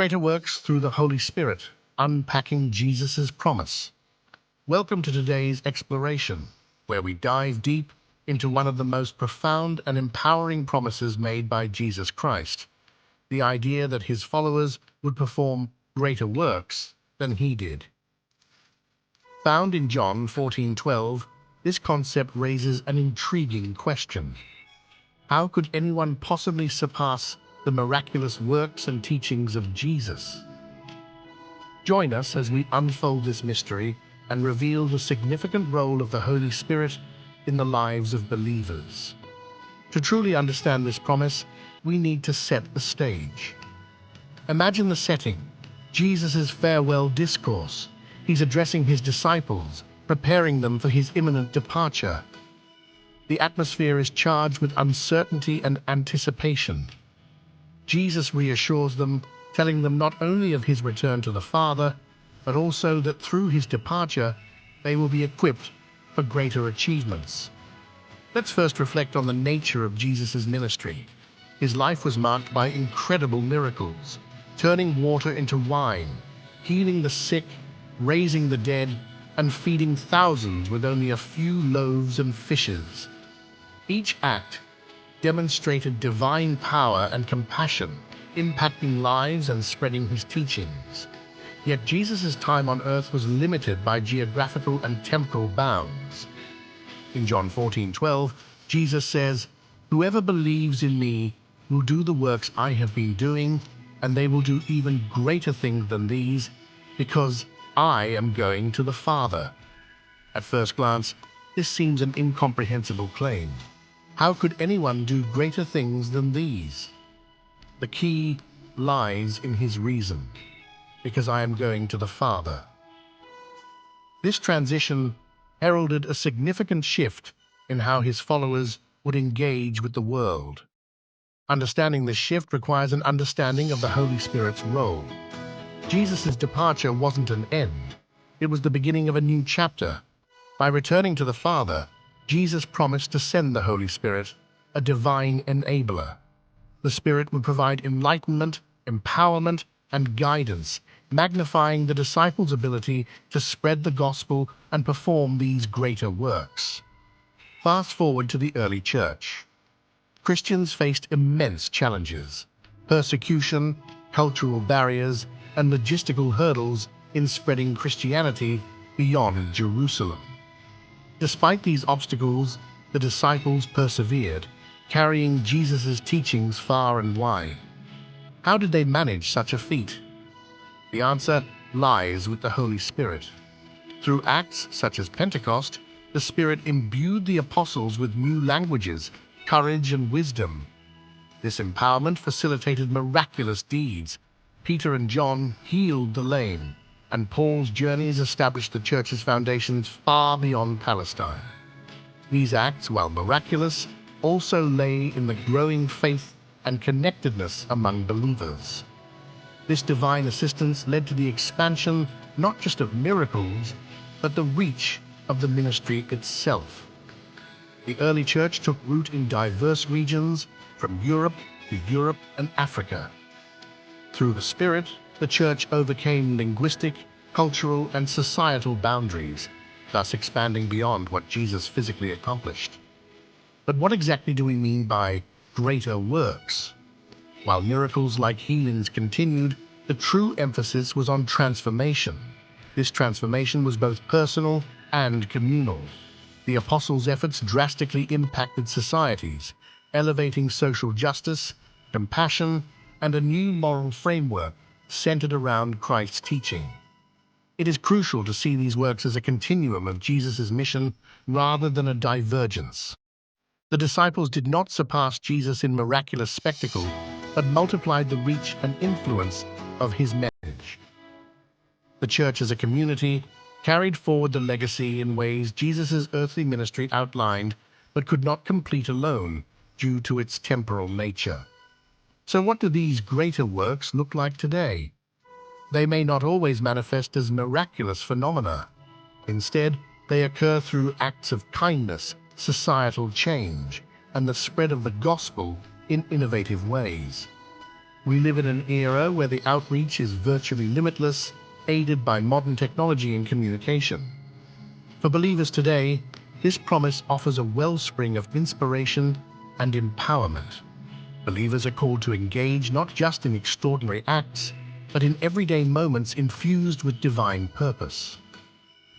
Greater works through the Holy Spirit, unpacking Jesus' promise. Welcome to today's exploration, where we dive deep into one of the most profound and empowering promises made by Jesus Christ, the idea that his followers would perform greater works than he did. Found in John 14:12, this concept raises an intriguing question. How could anyone possibly surpass the miraculous works and teachings of Jesus? Join us as we unfold this mystery and reveal the significant role of the Holy Spirit in the lives of believers. To truly understand this promise, we need to set the stage. Imagine the setting: Jesus' farewell discourse. He's addressing his disciples, preparing them for his imminent departure. The atmosphere is charged with uncertainty and anticipation. Jesus reassures them, telling them not only of his return to the Father, but also that through his departure, they will be equipped for greater achievements. Let's first reflect on the nature of Jesus' ministry. His life was marked by incredible miracles, turning water into wine, healing the sick, raising the dead, and feeding thousands with only a few loaves and fishes. Each act demonstrated divine power and compassion, impacting lives and spreading his teachings. Yet Jesus' time on earth was limited by geographical and temporal bounds. In John 14:12, Jesus says, "Whoever believes in me will do the works I have been doing, and they will do even greater things than these, because I am going to the Father." At first glance, this seems an incomprehensible claim. How could anyone do greater things than these? The key lies in his reason: because I am going to the Father. This transition heralded a significant shift in how his followers would engage with the world. Understanding this shift requires an understanding of the Holy Spirit's role. Jesus' departure wasn't an end. It was the beginning of a new chapter. By returning to the Father, Jesus promised to send the Holy Spirit, a divine enabler. The Spirit would provide enlightenment, empowerment, and guidance, magnifying the disciples' ability to spread the gospel and perform these greater works. Fast forward to the early church. Christians faced immense challenges: persecution, cultural barriers, and logistical hurdles in spreading Christianity beyond Jerusalem. Despite these obstacles, the disciples persevered, carrying Jesus' teachings far and wide. How did they manage such a feat? The answer lies with the Holy Spirit. Through acts such as Pentecost, the Spirit imbued the apostles with new languages, courage, and wisdom. This empowerment facilitated miraculous deeds. Peter and John healed the lame, and Paul's journeys established the church's foundations far beyond Palestine. These acts, while miraculous, also lay in the growing faith and connectedness among believers. This divine assistance led to the expansion not just of miracles, but the reach of the ministry itself. The early church took root in diverse regions, from Europe and Africa. Through the Spirit, the church overcame linguistic, cultural, and societal boundaries, thus expanding beyond what Jesus physically accomplished. But what exactly do we mean by greater works? While miracles like healings continued, the true emphasis was on transformation. This transformation was both personal and communal. The apostles' efforts drastically impacted societies, elevating social justice, compassion, and a new moral framework centered around Christ's teaching. It is crucial to see these works as a continuum of Jesus' mission rather than a divergence. The disciples did not surpass Jesus in miraculous spectacle, but multiplied the reach and influence of his message. The church as a community carried forward the legacy in ways Jesus' earthly ministry outlined, but could not complete alone due to its temporal nature. So what do these greater works look like today? They may not always manifest as miraculous phenomena. Instead, they occur through acts of kindness, societal change, and the spread of the gospel in innovative ways. We live in an era where the outreach is virtually limitless, aided by modern technology and communication. For believers today, this promise offers a wellspring of inspiration and empowerment. Believers are called to engage not just in extraordinary acts, but in everyday moments infused with divine purpose.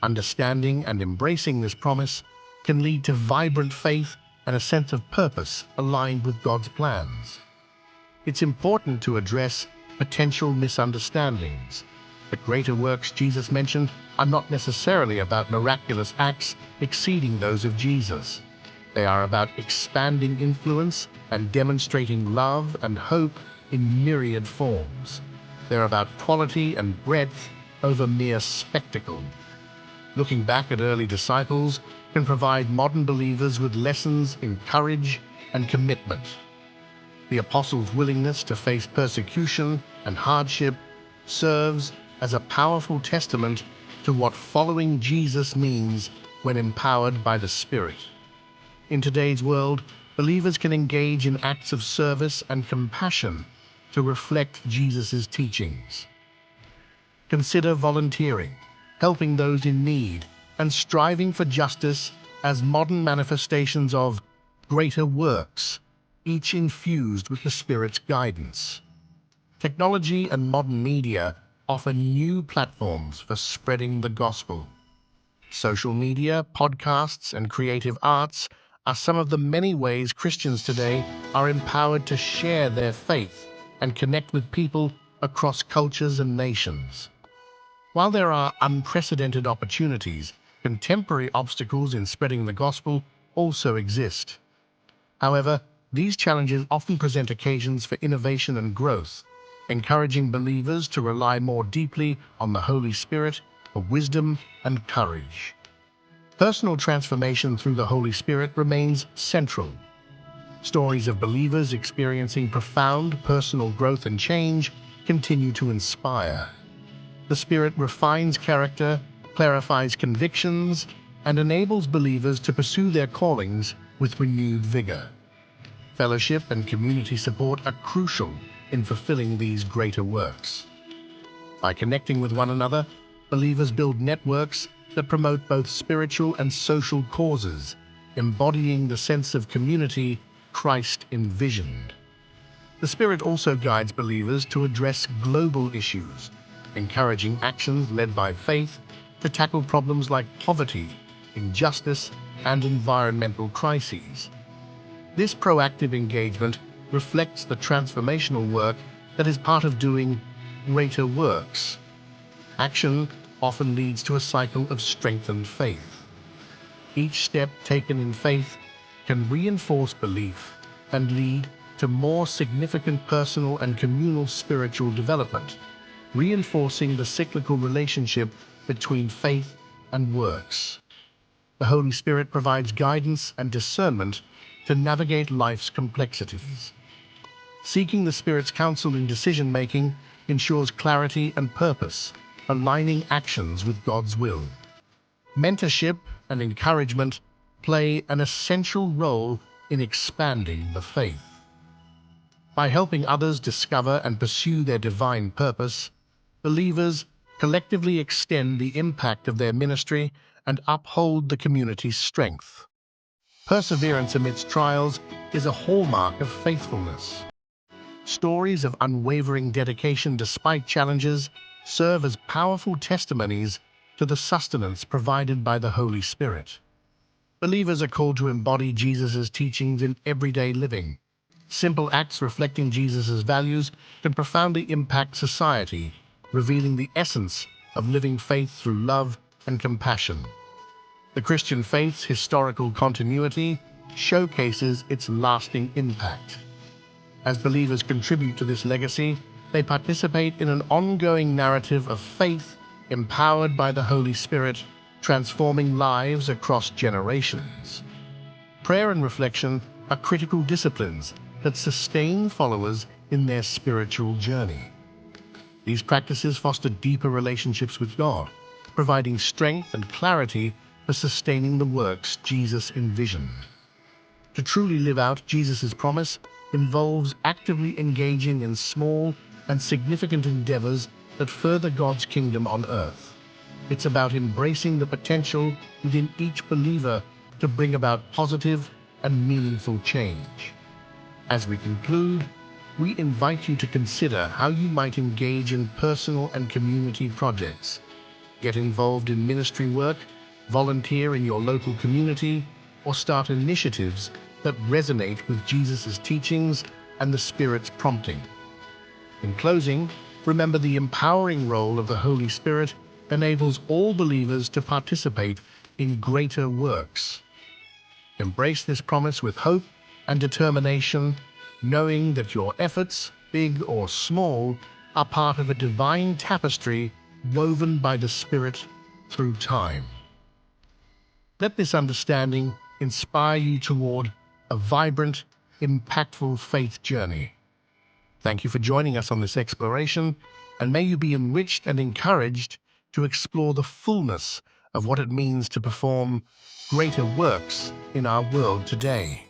Understanding and embracing this promise can lead to vibrant faith and a sense of purpose aligned with God's plans. It's important to address potential misunderstandings. The greater works Jesus mentioned are not necessarily about miraculous acts exceeding those of Jesus. They are about expanding influence and demonstrating love and hope in myriad forms. They're about quality and breadth over mere spectacle. Looking back at early disciples can provide modern believers with lessons in courage and commitment. The apostles' willingness to face persecution and hardship serves as a powerful testament to what following Jesus means when empowered by the Spirit. In today's world, believers can engage in acts of service and compassion to reflect Jesus' teachings. Consider volunteering, helping those in need, and striving for justice as modern manifestations of greater works, each infused with the Spirit's guidance. Technology and modern media offer new platforms for spreading the gospel. Social media, podcasts, and creative arts are some of the many ways Christians today are empowered to share their faith and connect with people across cultures and nations. While there are unprecedented opportunities, contemporary obstacles in spreading the gospel also exist. However, these challenges often present occasions for innovation and growth, encouraging believers to rely more deeply on the Holy Spirit for wisdom and courage. Personal transformation through the Holy Spirit remains central. Stories of believers experiencing profound personal growth and change continue to inspire. The Spirit refines character, clarifies convictions, and enables believers to pursue their callings with renewed vigor. Fellowship and community support are crucial in fulfilling these greater works. By connecting with one another, believers build networks that promote both spiritual and social causes, embodying the sense of community Christ envisioned. The Spirit also guides believers to address global issues, encouraging actions led by faith to tackle problems like poverty, injustice, and environmental crises. This proactive engagement reflects the transformational work that is part of doing greater works. Action often leads to a cycle of strengthened faith. Each step taken in faith can reinforce belief and lead to more significant personal and communal spiritual development, reinforcing the cyclical relationship between faith and works. The Holy Spirit provides guidance and discernment to navigate life's complexities. Seeking the Spirit's counsel in decision-making ensures clarity and purpose, aligning actions with God's will. Mentorship and encouragement play an essential role in expanding the faith. By helping others discover and pursue their divine purpose, believers collectively extend the impact of their ministry and uphold the community's strength. Perseverance amidst trials is a hallmark of faithfulness. Stories of unwavering dedication despite challenges serve as powerful testimonies to the sustenance provided by the Holy Spirit. Believers are called to embody Jesus' teachings in everyday living. Simple acts reflecting Jesus' values can profoundly impact society, revealing the essence of living faith through love and compassion. The Christian faith's historical continuity showcases its lasting impact. As believers contribute to this legacy, they participate in an ongoing narrative of faith empowered by the Holy Spirit, transforming lives across generations. Prayer and reflection are critical disciplines that sustain followers in their spiritual journey. These practices foster deeper relationships with God, providing strength and clarity for sustaining the works Jesus envisioned. To truly live out Jesus' promise, involves actively engaging in small and significant endeavors that further God's kingdom on earth. It's about embracing the potential within each believer to bring about positive and meaningful change. As we conclude, we invite you to consider how you might engage in personal and community projects. Get involved in ministry work, volunteer in your local community, or start initiatives that resonate with Jesus' teachings and the Spirit's prompting. In closing, remember the empowering role of the Holy Spirit enables all believers to participate in greater works. Embrace this promise with hope and determination, knowing that your efforts, big or small, are part of a divine tapestry woven by the Spirit through time. Let this understanding inspire you toward a vibrant, impactful faith journey. Thank you for joining us on this exploration, and may you be enriched and encouraged to explore the fullness of what it means to perform greater works in our world today.